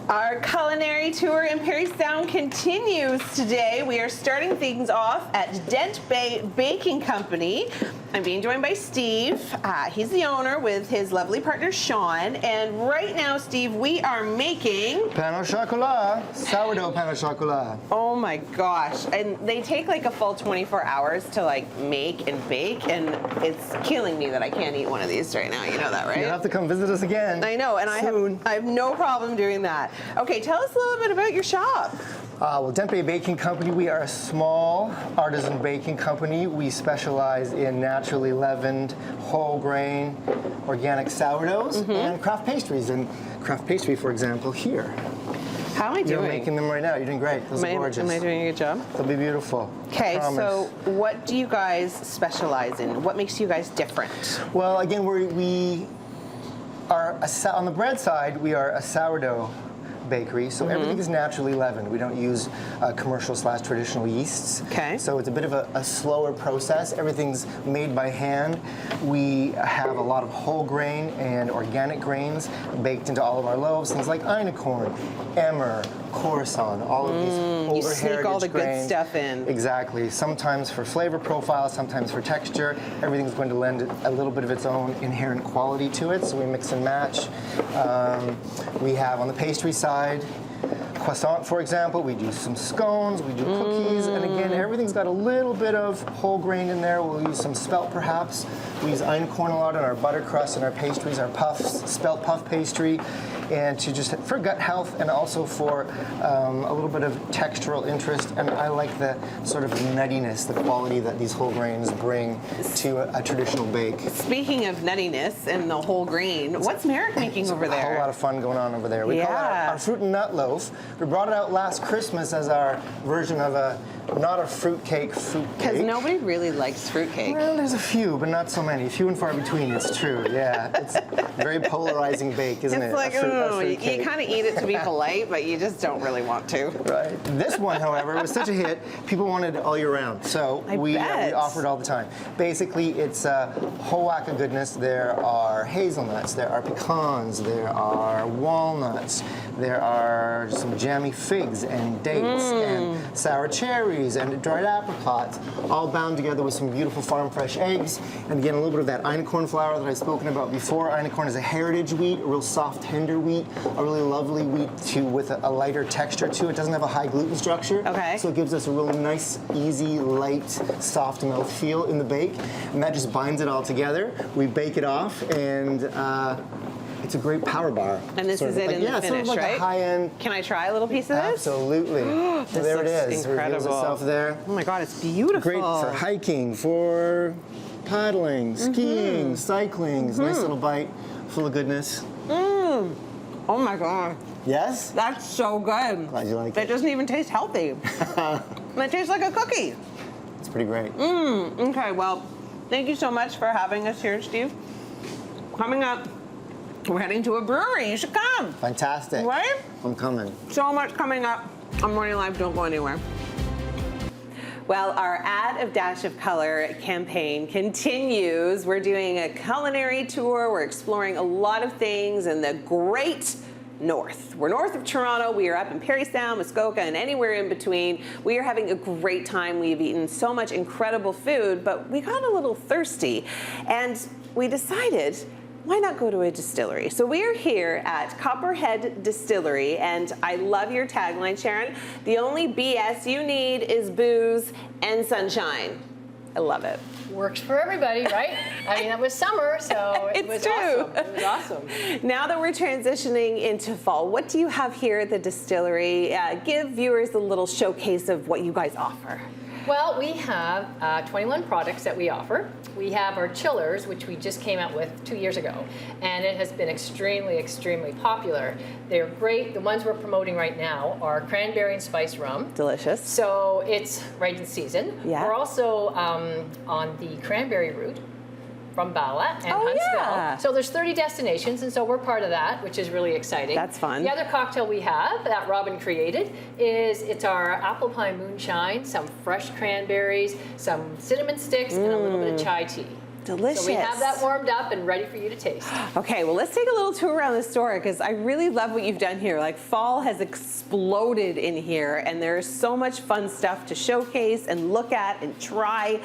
Our culinary tour in Parry Sound continues today. We are starting things off at Dent Bay Baking Company. I'm being joined by Steve. He's the owner with his lovely partner Sean. And right now, Steve, we are making pain au chocolat, sourdough pain au chocolat. Oh my gosh! And they take like a full 24 hours to like make and bake, and it's killing me that I can't eat one of these right now. You know that, right? You'll have to come visit us again. I know, and I have no problem doing that. Okay, tell us a little bit about your shop. Well, Dent Bay Baking Company, we are a small artisan baking company. We specialize in naturally leavened, whole grain, organic sourdoughs and craft pastries. And craft pastry, for example, here. How am I doing? You're making them right now. You're doing great. Those are gorgeous. Am I doing a good job? They'll be beautiful. Okay, so what do you guys specialize in? What makes you guys different? Well, again, we are, on the bread side, we are a sourdough bakery, so everything is naturally leavened. We don't use commercial/traditional yeasts. Okay. So it's a bit of a slower process. Everything's made by hand. We have a lot of whole grain and organic grains baked into all of our loaves. Things like einkorn, emmer, coruscant, all of these older you sneak heritage all the grains. good stuff in. Exactly. Sometimes for flavor profile, sometimes for texture. Everything's going to lend a little bit of its own inherent quality to it, so we mix and match. We have on the pastry side, croissant, for example. We do some scones, we do cookies, and again, everything's got a little bit of whole grain in there. We'll use some spelt, perhaps. We use einkorn a lot in our butter crust and our pastries, our puffs, spelt puff pastry, and for gut health and also for a little bit of textural interest. And I like the sort of nuttiness, the quality that these whole grains bring to a traditional bake. Speaking of nuttiness and the whole grain, what's Merrick making over there? A whole lot of fun going on over there. We call it our fruit and nut loaf. We brought it out last Christmas as our version of not a fruitcake fruit cake. Because nobody really likes fruitcake. Well, there's a few, but not so many. Few and far between, it's true, yeah. It's a very polarizing bake, isn't it? It's like, you kind of eat it to be polite, but you just don't really want to. Right. This one, however, was such a hit, people wanted it all year round. So we offer it all the time. Basically, it's a whole whack of goodness. There are hazelnuts, there are pecans, there are walnuts, there are some jammy figs and dates and sour cherries and dried apricots, all bound together with some beautiful farm fresh eggs. And again, a little bit of that einkorn flour that I've spoken about before. Einkorn is a heritage wheat, a real soft, tender wheat, a really lovely wheat with a lighter texture to it. It doesn't have a high gluten structure. Okay. So it gives us a really nice, easy, light, soft mouth feel in the bake. And that just binds it all together. We bake it off, and it's a great power bar. And this is it in the finish, sort of like right? a high-end. Can I try a little piece of this? Absolutely. So there it is. Incredible. Reveals itself there. Oh my God, it's beautiful. Great for hiking, for paddling, skiing, cycling. It's a nice little bite, full of goodness. Oh my God. Yes? That's so good. Glad you like it. That doesn't even taste healthy. It tastes like a cookie. It's pretty great. Okay, well, thank you so much for having us here, Steve. Coming up, we're heading to a brewery. You should come. Fantastic. Right? I'm coming. So much coming up on Morning Live. Don't go anywhere. Well, our Add a Dash of Color campaign continues. We're doing a culinary tour. We're exploring a lot of things in the great north. We're north of Toronto. We are up in Parry Sound, Muskoka, and anywhere in between. We are having a great time. We've eaten so much incredible food, but we got a little thirsty, and we decided, why not go to a distillery? So we are here at Copperhead Distillery, and I love your tagline, Sharon. The only BS you need is booze and sunshine. I love it. Works for everybody, right? I mean, it was summer, so it was awesome. It was awesome. Now that we're transitioning into fall, what do you have here at the distillery? Give viewers a little showcase of what you guys offer. Well, we have 21 products that we offer. We have our chillers, which we just came out with 2 years ago, and it has been extremely, extremely popular. They're great. The ones we're promoting right now are cranberry and spice rum. Delicious. So it's right in season. Yeah. We're also on the cranberry route from Bala and Huntsville. Yeah. So there's 30 destinations, and so we're part of that, which is really exciting. That's fun. The other cocktail we have that Robin created it's our apple pie moonshine, some fresh cranberries, some cinnamon sticks, and a little bit of chai tea. delicious. So we have that warmed up and ready for you to taste. Okay, well, let's take a little tour around the store because I really love what you've done here. Like, fall has exploded in here, and there's so much fun stuff to showcase and look at and try.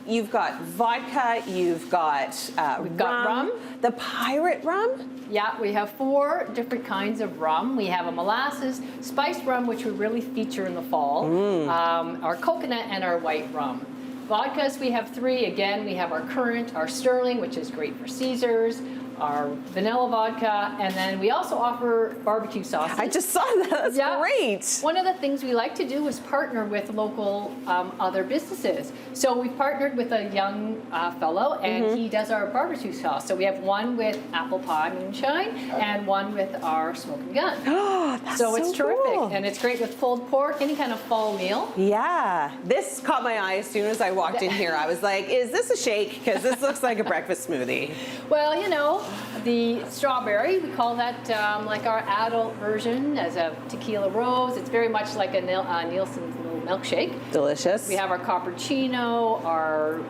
You've got vodka, you've got We've got rum. The pirate rum. Yeah, we have 4 different kinds of rum. We have a molasses, spiced rum, which we really feature in the fall, our coconut, and our white rum. Vodkas, we have 3. Again, we have our currant, our sterling, which is great for Caesars, our vanilla vodka, and then we also offer barbecue sauces. I just saw that. That's great. One of the things we like to do is partner with local other businesses. So we partnered with a young fellow, and he does our barbecue sauce. So we have one with apple pie moonshine and one with our smoking gun. Oh, that's so it's terrific, cool. and it's great with pulled pork, any kind of fall meal. Yeah, this caught my eye as soon as I walked in here. I was like, is this a shake? Because this looks like a breakfast smoothie. Well, you know, the strawberry, we call that like our adult version as a tequila rose. It's very much like a Nielsen's little milkshake. Delicious. We have our cappuccino, our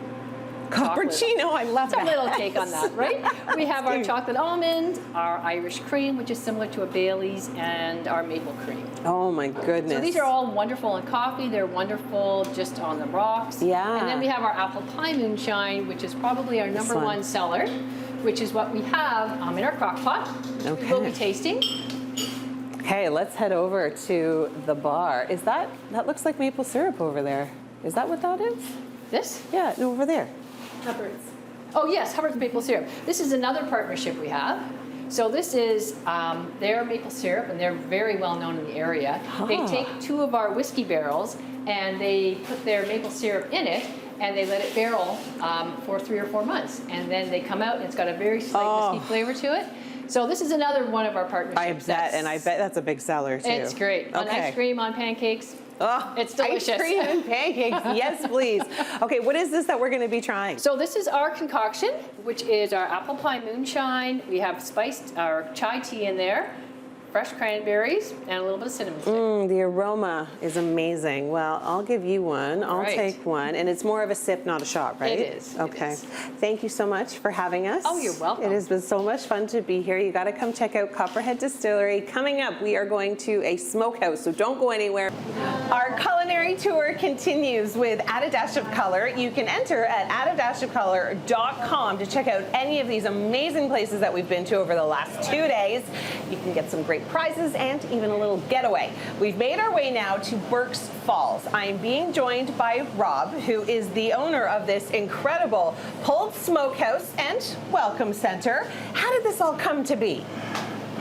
Cappuccino, I love that. It's a little take on that, right? We have our chocolate almond, our Irish cream, which is similar to a Bailey's, and our maple cream. Oh my goodness. So these are all wonderful in coffee. They're wonderful just on the rocks. Yeah. And then we have our apple pie moonshine, which is probably our number 1 seller, which is what we have in our crock pot. Okay. We will be tasting. Okay, let's head over to the bar. Is that looks like maple syrup over there. Is that what that is? This? Yeah, no, over there. Hubbard's. Oh yes, Hubbard's maple syrup. This is another partnership we have. So this is their maple syrup, and they're very well known in the area. They take 2 of our whiskey barrels, and they put their maple syrup in it, and they let it barrel for 3 or 4 months. And then they come out, and it's got a very slight whiskey flavor to it. So this is another one of our partnerships. I bet that's a big seller too. It's great. On ice cream, on pancakes. Oh, it's delicious. Ice cream and pancakes, yes please. Okay, what is this that we're going to be trying? So this is our concoction, which is our apple pie moonshine. We have spiced our chai tea in there, fresh cranberries, and a little bit of cinnamon stick. The aroma is amazing. Well, I'll give you one. I'll take one. And it's more of a sip, not a shot, right? It is. Okay. It is. Thank you so much for having us. Oh, you're welcome. It has been so much fun to be here. You got to come check out Copperhead Distillery. Coming up, we are going to a smokehouse, so don't go anywhere. Our culinary tour continues with Add a Dash of Color. You can enter at addadashofcolor.com to check out any of these amazing places that we've been to over the last 2 days. You can get some great prizes and even a little getaway. We've made our way now to Burk's Falls. I'm being joined by Rob, who is the owner of this incredible pulled smokehouse and welcome center. How did this all come to be?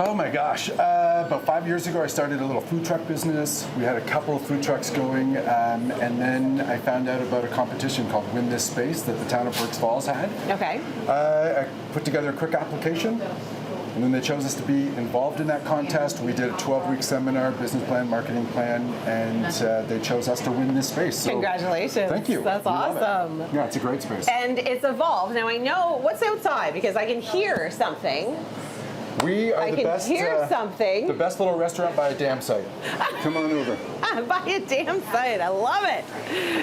Oh my gosh, about 5 years ago I started a little food truck business. We had a couple of food trucks going, and then I found out about a competition called Win This Space that the town of Burk's Falls had. Okay. I put together a quick application, and then they chose us to be involved in that contest. We did a 12-week seminar, business plan, marketing plan, and they chose us to win this space. So congratulations. Thank you. That's awesome. Yeah, it's a great space. And it's evolved. Now I know what's outside because I can hear something. We are I can hear something. The best little restaurant by a dam site. Come on over. By a damn site. I love it.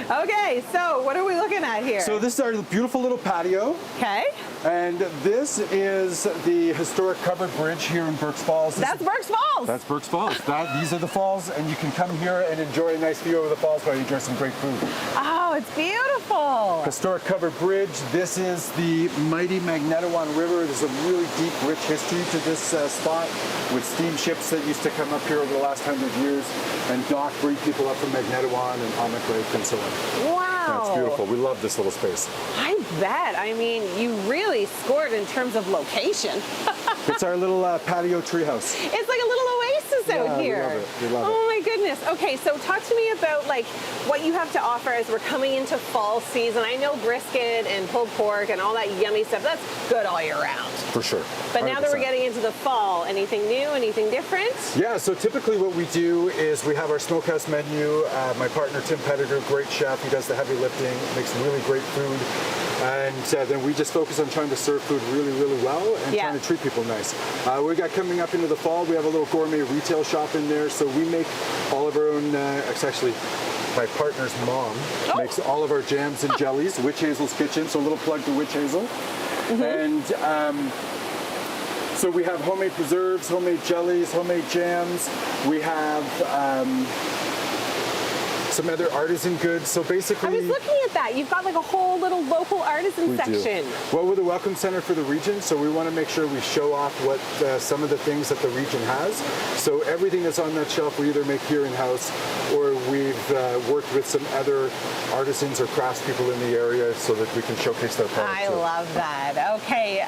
Okay, so what are we looking at here? So this is our beautiful little patio. Okay. And this is the historic covered bridge here in Burk's Falls. That's Burk's Falls. That's Burk's Falls. These are the falls, and you can come here and enjoy a nice view over the falls while you enjoy some great food. Oh, it's beautiful. Historic covered bridge. This is the mighty Magnetawan River. There's a really deep, rich history to this spot with steamships that used to come up here over the last 100 years and dock, bring people up from Magnetawan and Ahmet Lake and so on. Wow. Yeah, it's beautiful. We love this little space. I bet. I mean, you really scored in terms of location. It's our little patio treehouse. It's like a little oasis out here. We love it. We love it. Oh my goodness. Okay, so talk to me about like what you have to offer as we're coming into fall season. I know brisket and pulled pork and all that yummy stuff. That's good all year round. For sure. But now that we're 100%. getting into the fall, anything new, anything different? Yeah, so typically what we do is we have our Smokehouse menu. My partner Tim Pettigrew, great chef, he does the heavy lifting, makes really great food. And then we just focus on trying to serve food really, really well and trying to treat people nice. We got coming up into the fall, we have a little gourmet retail shop in there. So we make all of our own, it's actually my partner's mom makes all of our jams and jellies, Witch Hazel's Kitchen. So a little plug to Witch Hazel. And so we have homemade preserves, homemade jellies, homemade jams. We have some other artisan goods. So basically, I was looking at that. You've got like a whole little local artisan section. Well, we're the welcome center for the region, so we want to make sure we show off what some of the things that the region has. So everything that's on that shelf we either make here in-house or we've worked with some other artisans or craftspeople in the area so that we can showcase their products. I love that. Okay,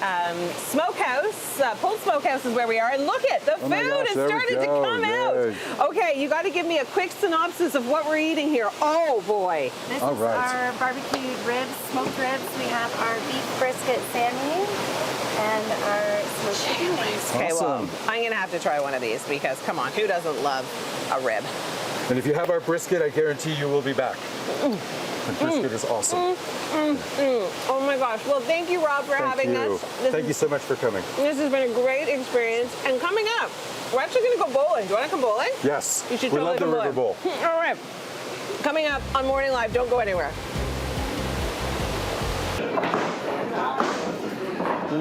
Smokehouse, Pulled Smokehouse is where we are. And look at the food has started to come out. Okay, you got to give me a quick synopsis of what we're eating here. Oh boy. This is our barbecued ribs, smoked ribs. We have our beef brisket salmi and our smoked chicken wings. Okay, well, I'm going to have to try one of these because, come on, who doesn't love a rib? And if you have our brisket, I guarantee you will be back. The brisket is awesome. Oh my gosh. Well, thank you, Rob, for having us. Thank you so much for coming. This has been a great experience. And coming up, we're actually going to go bowling. Do you want to come bowling? Yes. You should we totally love the come River Bowl. bowling. All right. Coming up on Morning Live. Don't go anywhere.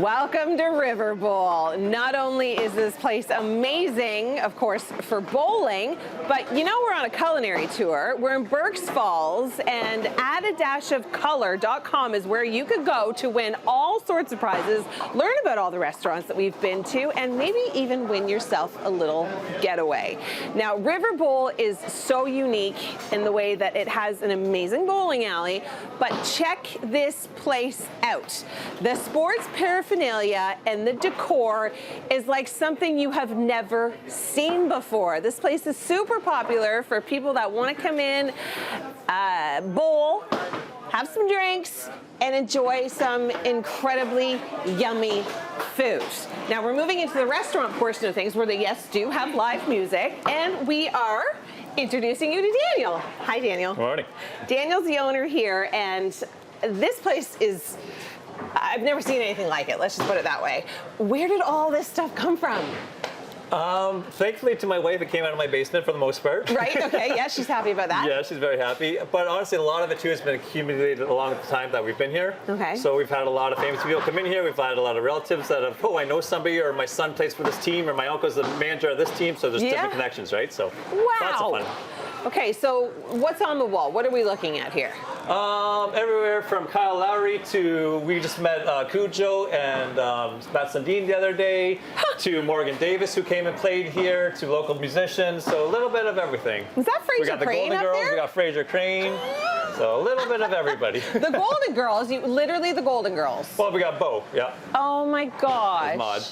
Welcome to River Bowl. Not only is this place amazing, of course, for bowling, but you know we're on a culinary tour. We're in Burk's Falls, and addadashofcolor.com is where you could go to win all sorts of prizes, learn about all the restaurants that we've been to, and maybe even win yourself a little getaway. Now, River Bowl is so unique in the way that it has an amazing bowling alley, but check this place out. The sports paraphernalia and the decor is like something you have never seen before. This place is super popular for people that want to come in, bowl, have some drinks, and enjoy some incredibly yummy food. Now we're moving into the restaurant portion of things where they, yes, do have live music, and we are introducing you to Daniel. Hi, Daniel. Good morning. Daniel's the owner here, and this place is, I've never seen anything like it. Let's just put it that way. Where did all this stuff come from? Thankfully to my wife, it came out of my basement for the most part. Right, okay, yeah, she's happy about that. Yeah, she's very happy. But honestly, a lot of it too has been accumulated along the time that we've been here. Okay. So we've had a lot of famous people come in here. We've had a lot of relatives that have, oh, I know somebody, or my son plays for this team, or my uncle's the manager of this team. So there's different connections, right? So lots of fun. Okay, so what's on the wall? What are we looking at here? Everywhere from Kyle Lowry to, we just met Cujo and Matt Sundin the other day, to Morgan Davis who came and played here, to local musicians, so a little bit of everything. Was that Fraser We got the Crane Golden up Girls, there? we got Fraser Crane, so a little bit of everybody. The Golden Girls, literally the Golden Girls. Well, we got Bo, yeah. Oh my gosh. Mod.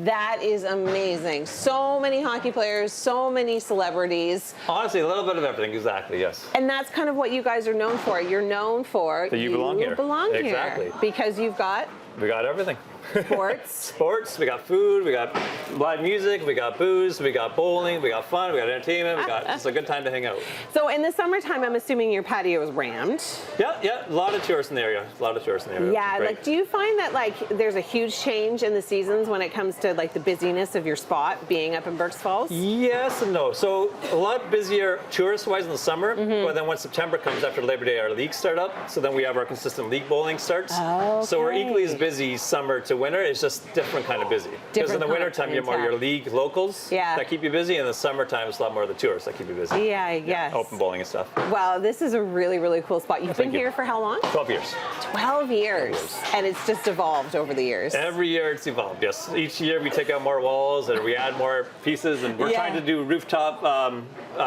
That is amazing. So many hockey players, so many celebrities. Honestly, a little bit of everything, exactly, yes. And that's kind of what you guys are known for. You're known for That you belong here. Exactly. Because you've got We got everything. sports. Sports, we got food, we got live music, we got booze, we got bowling, we got fun, we got entertainment, it's a good time to hang out. So in the summertime, I'm assuming your patio is rammed. Yeah, a lot of tourists in the area, Yeah, like do you find that like there's a huge change in the seasons when it comes to like the busyness of your spot being up in Burk's Falls? Yes and no. So a lot busier tourist-wise in the summer, but then when September comes after Labor Day, our leagues start up, so then we have our consistent league bowling starts. So we're equally as busy summer to winter, it's just different kind of busy. Because in the winter time you have more your league locals that keep you busy, and in the summertime it's a lot more of the tourists that keep you busy. Yeah, yes. Open bowling and stuff. Well, this is a really, really cool spot. You've been here for how long? 12 years. 12 years. And it's just evolved over the years. Every year it's evolved, yes. Each year we take out more walls and we add more pieces, and we're trying to do rooftop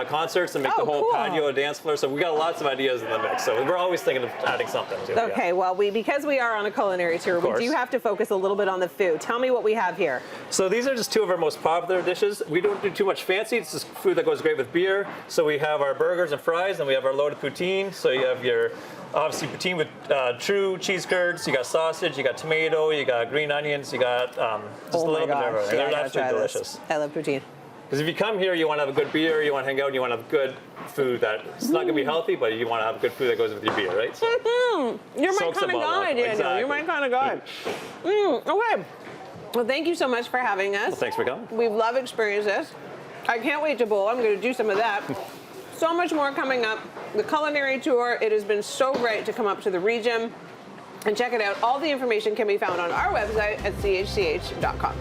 concerts and make the whole patio a dance floor. So we got lots of ideas in the mix. So we're always thinking of adding something to it. Okay, well, because we are on a culinary tour, we do have to focus a little bit on the food. Tell me what we have here. So these are just two of our most popular dishes. We don't do too much fancy. It's just food that goes great with beer. So we have our burgers and fries, and we have our loaded poutine. So you have your, obviously, poutine with true cheese curds. You got sausage, you got tomato, you got green onions, you got just a little bit of everything. Yeah, I They're gotta absolutely try this. delicious. I love poutine. Because if you come here, you want to have a good beer, you want to hang out, and you want to have good food it's not going to be healthy, but you want to have good food that goes with your beer, right? So You're my soaks kind of them all guy, up. Daniel. Exactly. You're my kind of guy. Okay. Well, thank you so much for having us. Well, thanks for coming. We love experiences. I can't wait to bowl. I'm going to do some of that. So much more coming up. The culinary tour. It has been so great to come up to the region and check it out. All the information can be found on our website at chch.com.